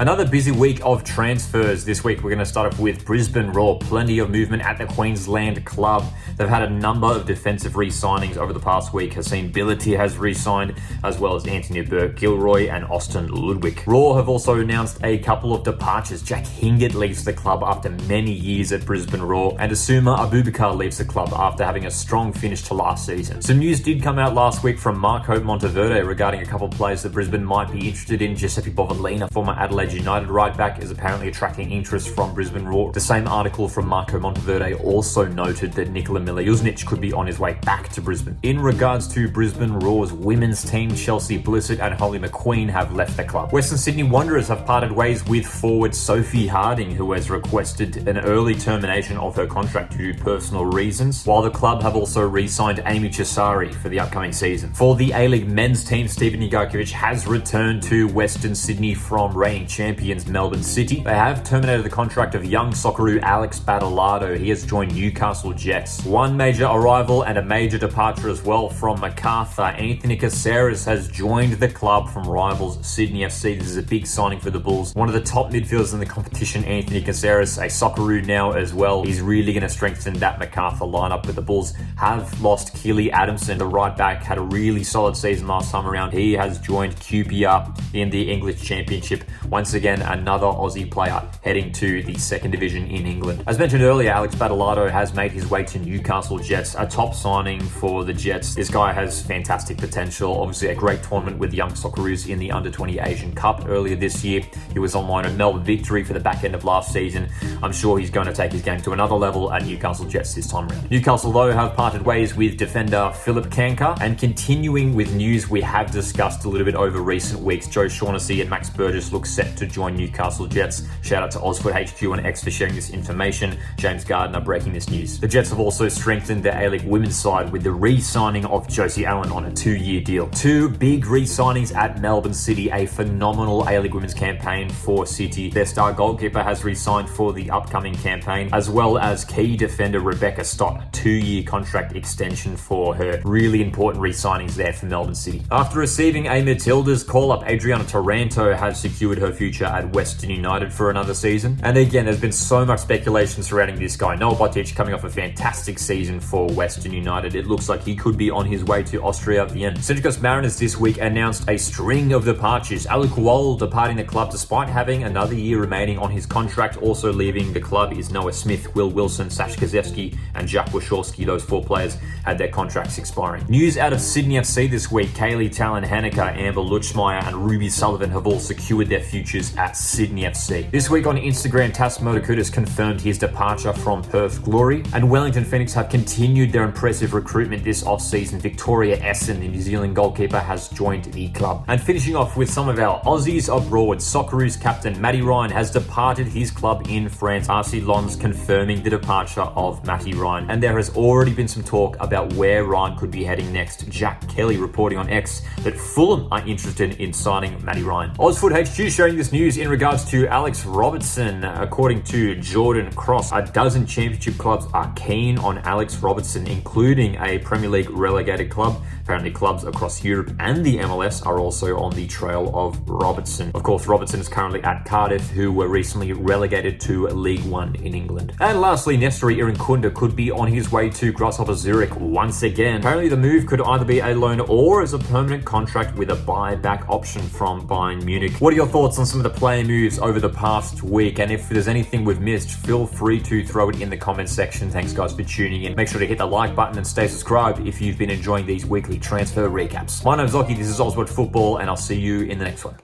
Another busy week of transfers. This week we're going to start off with Brisbane Roar. Plenty of movement at the Queensland club. They've had a number of defensive re-signings over the past week. Haseen Billity has re-signed, as well as Anthony Burke-Gilroy and Austin Ludwig. Roar have also announced a couple of departures. Jack Hingett leaves the club after many years at Brisbane Roar, and Asuma Abubakar leaves the club after having a strong finish to last season. Some news did come out last week from Marco Monteverde regarding a couple of players that Brisbane might be interested in. Giuseppe Bovalina, former Adelaide United right back, is apparently attracting interest from Brisbane Roar. The same article from Marco Monteverde also noted that Nikola Miljuznic could be on his way back to Brisbane. In regards to Brisbane Roar's women's team, Chelsea Blissett and Holly McQueen have left the club. Western Sydney Wanderers have parted ways with forward Sophie Harding, who has requested an early termination of her contract due to personal reasons, while the club have also re-signed Amy Chisari for the upcoming season. For the A-League men's team, Steven Ugarkovic has returned to Western Sydney from reigning champions Melbourne City. They have terminated the contract of young Socceroo Alex Badalado. He has joined Newcastle Jets. One major arrival and a major departure as well from Macarthur. Anthony Caceres has joined the club from rivals Sydney FC. This is a big signing for the Bulls. One of the top midfielders in the competition, Anthony Caceres, a Socceroo now as well. He's really going to strengthen that Macarthur lineup, but the Bulls have lost Keely Adamson. The right back had a really solid season last time around. He has joined QPR in the English Championship. Once again, another Aussie player heading to the second division in England. As mentioned earlier, Alex Badalado has made his way to Newcastle Jets, a top signing for the Jets. This guy has fantastic potential. Obviously a great tournament with young Socceroos in the Under-20 Asian Cup earlier this year. He was on loan at Melbourne Victory for the back end of last season. I'm sure he's going to take his game to another level at Newcastle Jets this time around. Newcastle, though, have parted ways with defender Philip Cancar, and continuing with news we have discussed a little bit over recent weeks, Joe Shaughnessy and Max Burgess look set to join Newcastle Jets. Shout out to Osford HQ on X for sharing this information. James Gardner breaking this news. The Jets have also strengthened their A-League women's side with the re-signing of Josie Allen on a 2-year deal. Two big re-signings at Melbourne City, a phenomenal A-League women's campaign for City. Their star goalkeeper has re-signed for the upcoming campaign, as well as key defender Rebecca Stott, 2-year contract extension for her. Really important re-signings there for Melbourne City. After receiving a Matilda's call-up, Adriana Taranto has secured her future at Western United for another season. And again, there's been so much speculation surrounding this guy. Noah Botic coming off a fantastic season for Western United. It looks like he could be on his way to Austria Vienna. Central Coast Mariners this week announced a string of departures. Alec Wall departing the club despite having another year remaining on his contract. Also leaving the club is Noah Smith, Will Wilson, Sash Kazewski, and Jack Wachowski. Those 4 players had their contracts expiring. News out of Sydney FC this week. Kaylee Talon-Haneke, Amber Lutschmeyer, and Ruby Sullivan have all secured their futures at Sydney FC. This week on Instagram, Tas Motokutis confirmed his departure from Perth Glory, and Wellington Phoenix have continued their impressive recruitment this off-season. Victoria Essen, the New Zealand goalkeeper, has joined the club. And finishing off with some of our Aussies abroad, Socceroos captain Matty Ryan has departed his club in France. RC Lens confirming the departure of Matty Ryan, and there has already been some talk about where Ryan could be heading next. Jack Kelly reporting on X that Fulham are interested in signing Matty Ryan. Osford HQ sharing this news in regards to Alex Robertson. According to Jordan Cross, a dozen championship clubs are keen on Alex Robertson, including a Premier League relegated club. Apparently clubs across Europe and the MLS are also on the trail of Robertson. Of course, Robertson is currently at Cardiff, who were recently relegated to League One in England. And lastly, Nestori Irinkunda could be on his way to Grasshopper Zurich once again. Apparently the move could either be a loan or as a permanent contract with a buyback option from Bayern Munich. What are your thoughts on some of the player moves over the past week? And if there's anything we've missed, feel free to throw it in the comments section. Thanks guys for tuning in. Make sure to hit the like button and stay subscribed if you've been enjoying these weekly transfer recaps. My name's Lockie, this is Oswald Football, and I'll see you in the next one.